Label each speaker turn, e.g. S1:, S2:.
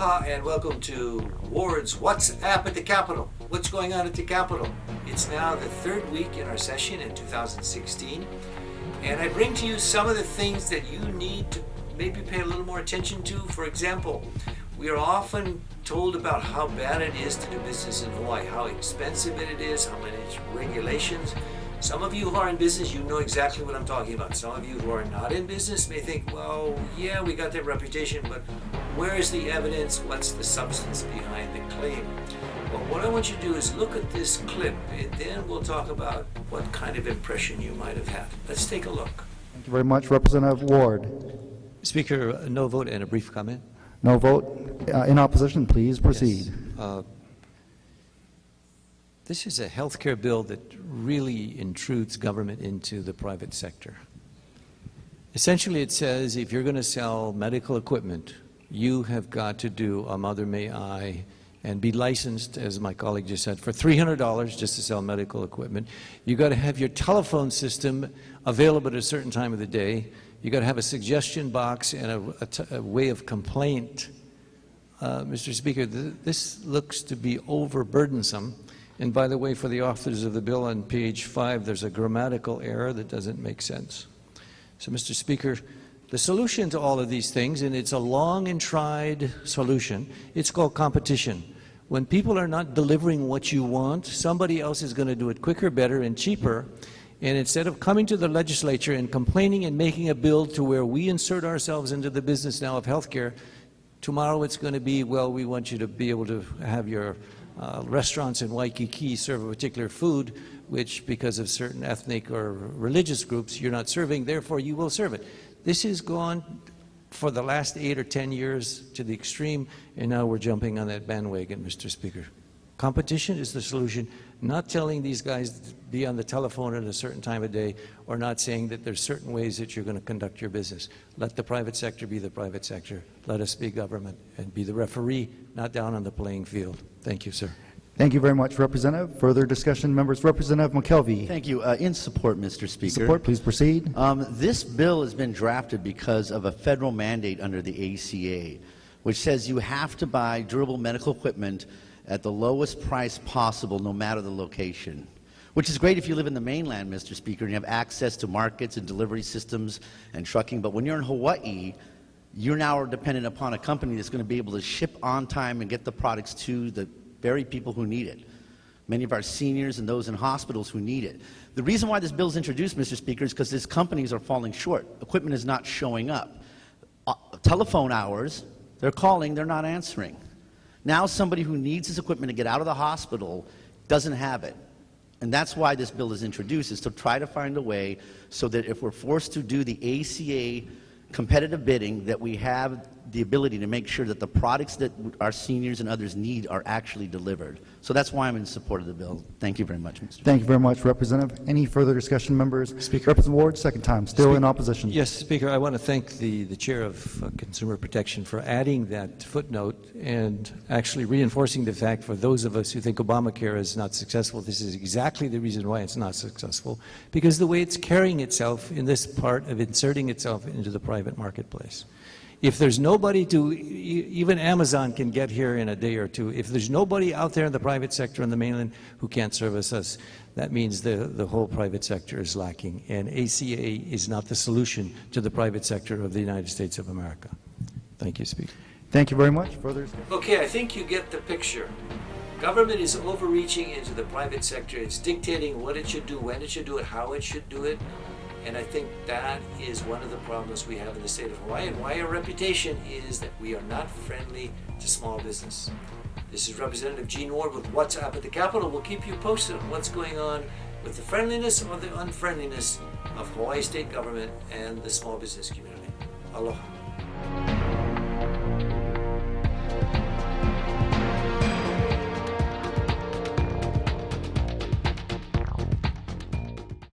S1: Aloha and welcome to Ward's What's Up at the Capitol. What's going on at the Capitol? It's now the third week in our session in 2016, and I bring to you some of the things that you need to maybe pay a little more attention to. For example, we are often told about how bad it is to do business in Hawaii, how expensive it is, how many regulations. Some of you who are in business, you know exactly what I'm talking about. Some of you who are not in business may think, well, yeah, we got that reputation, but where is the evidence? What's the substance behind the claim? Well, what I want you to do is look at this clip, and then we'll talk about what kind of impression you might have had. Let's take a look.
S2: Thank you very much, Representative Ward.
S3: Speaker, no vote and a brief comment.
S2: No vote. In opposition, please proceed.
S3: Yes. This is a health care bill that really intrudes government into the private sector. Essentially, it says if you're going to sell medical equipment, you have got to do a Mother May I and be licensed, as my colleague just said, for $300 just to sell medical equipment. You've got to have your telephone system available at a certain time of the day. You've got to have a suggestion box and a way of complaint. Mr. Speaker, this looks to be overburdensome. And by the way, for the authors of the bill on page 5, there's a grammatical error that doesn't make sense. So, Mr. Speaker, the solution to all of these things, and it's a long and tried solution, it's called competition. When people are not delivering what you want, somebody else is going to do it quicker, better, and cheaper. And instead of coming to the legislature and complaining and making a bill to where we insert ourselves into the business now of healthcare, tomorrow it's going to be, well, we want you to be able to have your restaurants in Waikiki serve a particular food, which because of certain ethnic or religious groups you're not serving, therefore you will serve it. This has gone for the last 8 or 10 years to the extreme, and now we're jumping on that bandwagon, Mr. Speaker. Competition is the solution, not telling these guys to be on the telephone at a certain time of day, or not saying that there's certain ways that you're going to conduct your business. Let the private sector be the private sector. Let us be government and be the referee, not down on the playing field. Thank you, sir.
S2: Thank you very much, Representative. Further discussion, members. Representative McKelvey.
S4: Thank you. In support, Mr. Speaker.
S2: Support, please proceed.
S4: This bill has been drafted because of a federal mandate under the ACA, which says you have to buy durable medical equipment at the lowest price possible, no matter the location. Which is great if you live in the mainland, Mr. Speaker, and you have access to markets and delivery systems and trucking. But when you're in Hawaii, you now are dependent upon a company that's going to be able to ship on time and get the products to the very people who need it. Many of our seniors and those in hospitals who need it. The reason why this bill is introduced, Mr. Speaker, is because these companies are falling short. Equipment is not showing up. Telephone hours, they're calling, they're not answering. Now somebody who needs this equipment to get out of the hospital doesn't have it. And that's why this bill is introduced, is to try to find a way so that if we're forced to do the ACA competitive bidding, that we have the ability to make sure that the products that our seniors and others need are actually delivered. So that's why I'm in support of the bill. Thank you very much, Mr.
S2: Thank you very much, Representative. Any further discussion, members?
S3: Speaker.
S2: Representative Ward, second time, still in opposition.
S3: Yes, Speaker, I want to thank the Chair of Consumer Protection for adding that footnote and actually reinforcing the fact for those of us who think Obamacare is not successful, this is exactly the reason why it's not successful, because the way it's carrying itself in this part of inserting itself into the private marketplace. If there's nobody to, even Amazon can get here in a day or two. If there's nobody out there in the private sector on the mainland who can't service us, that means the whole private sector is lacking. And ACA is not the solution to the private sector of the United States of America. Thank you, Speaker.
S2: Thank you very much. Further discussion.
S1: Okay, I think you get the picture. Government is overreaching into the private sector. It's dictating what it should do, when it should do it, how it should do it. And I think that is one of the problems we have in the state of Hawaii, and why our reputation is that we are not friendly to small business. This is Representative Gene Ward with What's Up at the Capitol. We'll keep you posted on what's going on with the friendliness or the unfriendliness of Hawaii state government and the small business community. Aloha.